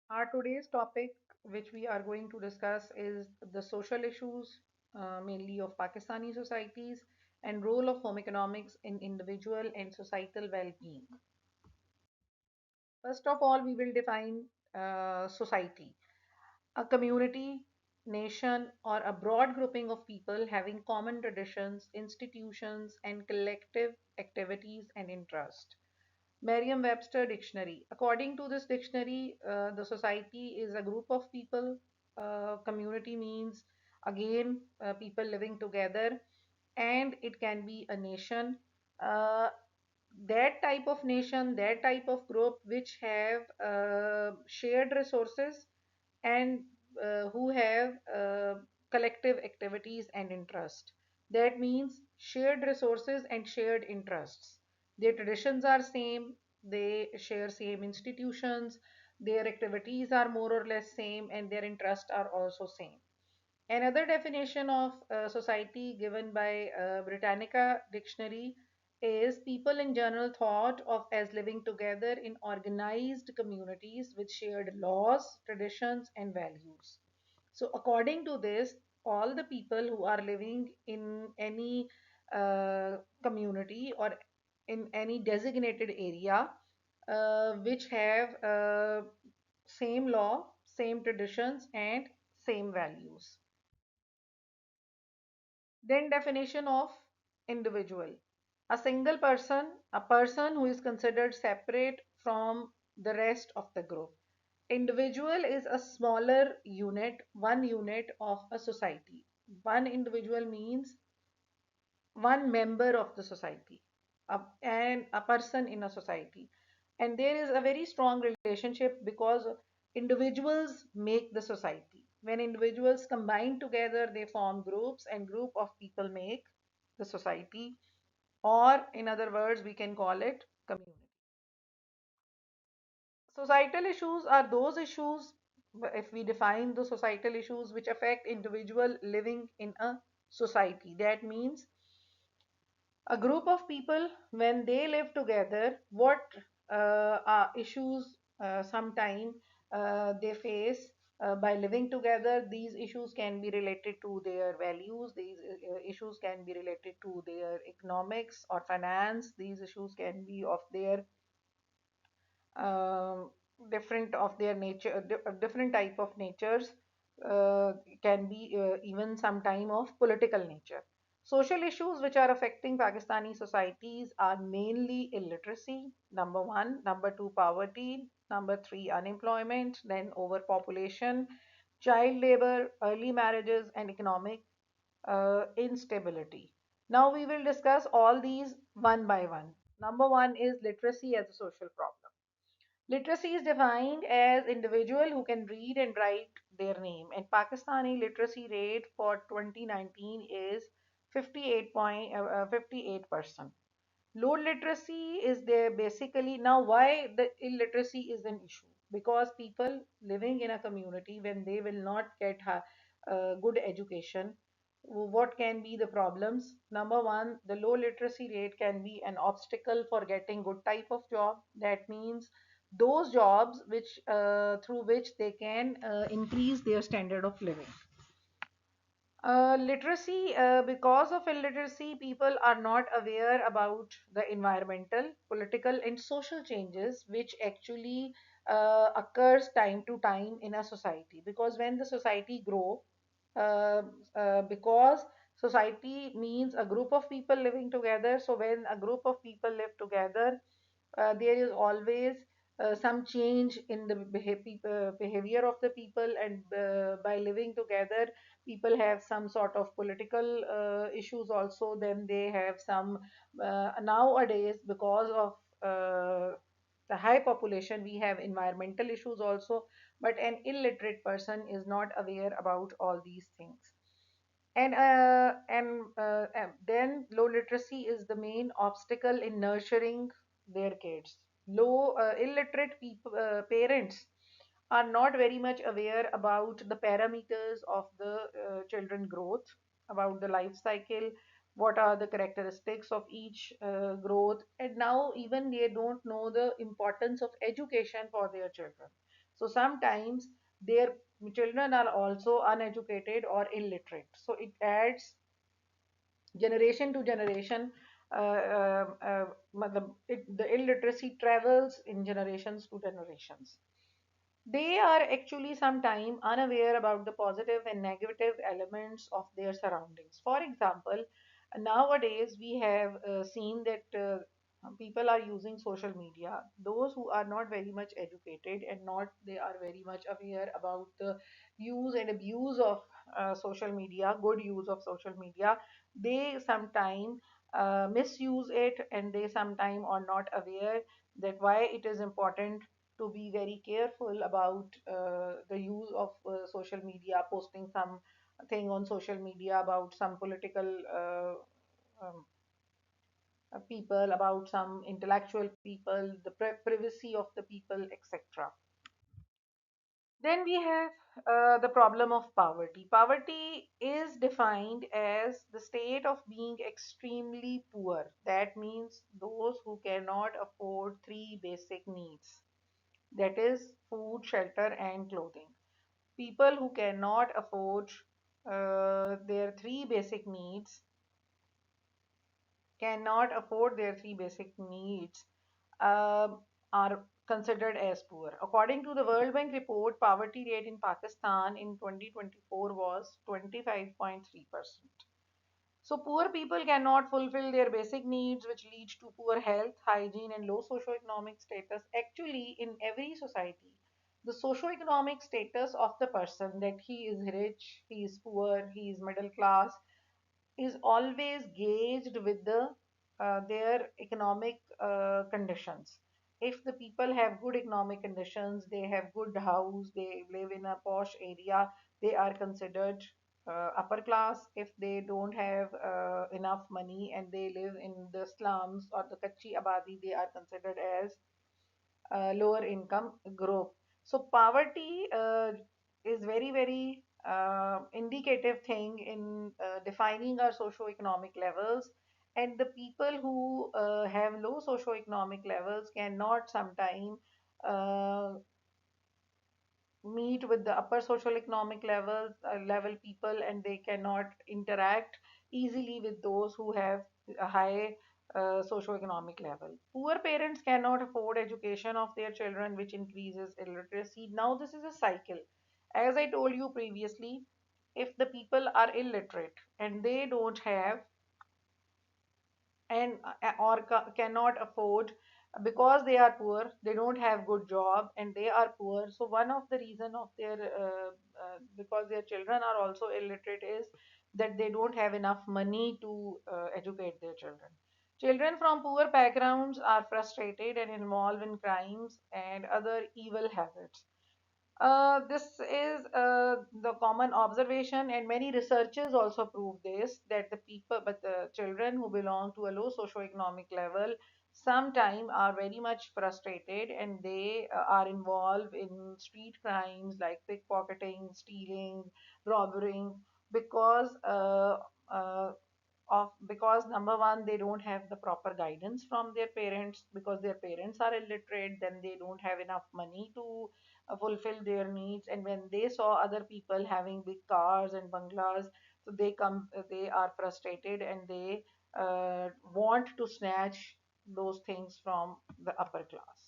Our today's topic, which we are going to discuss, is the social issues, mainly of Pakistani societies, and role of home economics in individual and societal well-being. First of all, we will define society, a community, nation, or a broad grouping of people having common traditions, institutions, and collective activities and interests. Merriam-Webster Dictionary. According to this dictionary, the society is a group of people. Community means, again, people living together, and it can be a nation. Uh, that type of nation, that type of group which have shared resources and who have collective activities and interest. That means shared resources and shared interests. Their traditions are same, they share same institutions, their activities are more or less same, and their interests are also same. Another definition of society given by Britannica Dictionary is people in general thought of as living together in organized communities with shared laws, traditions, and values. So, according to this, all the people who are living in any community or in any designated area which have same law, same traditions, and same values. Then definition of individual. A single person, a person who is considered separate from the rest of the group. Individual is a smaller unit, one unit of a society. One individual means one member of the society and a person in a society. And there is a very strong relationship because individuals make the society. When individuals combine together, they form groups, and group of people make the society, or in other words, we can call it community. Societal issues are those issues, if we define the societal issues, which affect individual living in a society. That means a group of people, when they live together, what issues sometime they face by living together. These issues can be related to their values, these issues can be related to their economics or finance, these issues can be of their um, different of their nature, different type of natures, uh, can be even some time of political nature. Social issues which are affecting Pakistani societies are mainly illiteracy, number one, number two, poverty, number three, unemployment, then overpopulation, child labor, early marriages, and economic instability. Now we will discuss all these one by one. Number one is literacy as a social problem. Literacy is defined as individual who can read and write their name. And Pakistani literacy rate for 2019 is 58%. Low literacy is there basically. Now, why the illiteracy is an issue? Because people living in a community, when they will not get good education, what can be the problems? Number one, the low literacy rate can be an obstacle for getting good type of job. That means those jobs which through which they can increase their standard of living. Literacy, because of illiteracy, people are not aware about the environmental, political, and social changes which actually occurs time to time in a society. Because when the society grow, uh, because society means a group of people living together. So when a group of people live together, there is always some change in the behavior of the people, and by living together people have some sort of political issues also. Then they have some nowadays, because of the high population, we have environmental issues also, but an illiterate person is not aware about all these things. And then low literacy is the main obstacle in nurturing their kids. Low illiterate people, parents are not very much aware about the parameters of the children growth, about the life cycle, what are the characteristics of each growth, and now even they don't know the importance of education for their children. So sometimes their children are also uneducated or illiterate. So it adds generation to generation. The illiteracy travels in generations to generations. They are actually sometimes unaware about the positive and negative elements of their surroundings. For example, nowadays we have seen that people are using social media. Those who are not very much educated and not they are very much aware about the use and abuse of social media, good use of social media, they sometimes misuse it, and they sometimes are not aware that why it is important to be very careful about the use of social media, posting something on social media about some political people, about some intellectual people, the privacy of the people, etc. Then we have the problem of poverty. Poverty is defined as the state of being extremely poor. That means those who cannot afford three basic needs, that is, food, shelter, and clothing. People who cannot afford their three basic needs cannot afford their three basic needs are considered as poor. According to the World Bank report, poverty rate in Pakistan in 2024 was 25.3%. So poor people cannot fulfill their basic needs, which leads to poor health, hygiene, and low socioeconomic status. Actually, in every society, the socioeconomic status of the person, that he is rich, he is poor, he is middle class, is always gauged with their economic conditions. If the people have good economic conditions, they have good house, they live in a posh area, they are considered upper class. If they don't have enough money and they live in the slums or the kachi abadi, they are considered as lower income group. So poverty is very, very indicative thing in defining our socio-economic levels. And the people who have low socio-economic levels cannot sometimes uh, meet with the upper social economic level people, and they cannot interact easily with those who have a high socio-economic level. Poor parents cannot afford education of their children, which increases illiteracy. Now this is a cycle. As I told you previously, if the people are illiterate and they don't have and cannot afford, because they are poor, they don't have good job and they are poor. So one of the reason of their because their children are also illiterate is that they don't have enough money to educate their children. Children from poor backgrounds are frustrated and involved in crimes and other evil habits. This is the common observation, and many researchers also prove this, that the children who belong to a low socioeconomic level sometimes are very much frustrated, and they are involved in street crimes like pickpocketing, stealing, robbing, because uh, because number one, they don't have the proper guidance from their parents, because their parents are illiterate, then they don't have enough money to fulfill their needs. And when they saw other people having big cars and bungalows, so they are frustrated, and they want to snatch those things from the upper class.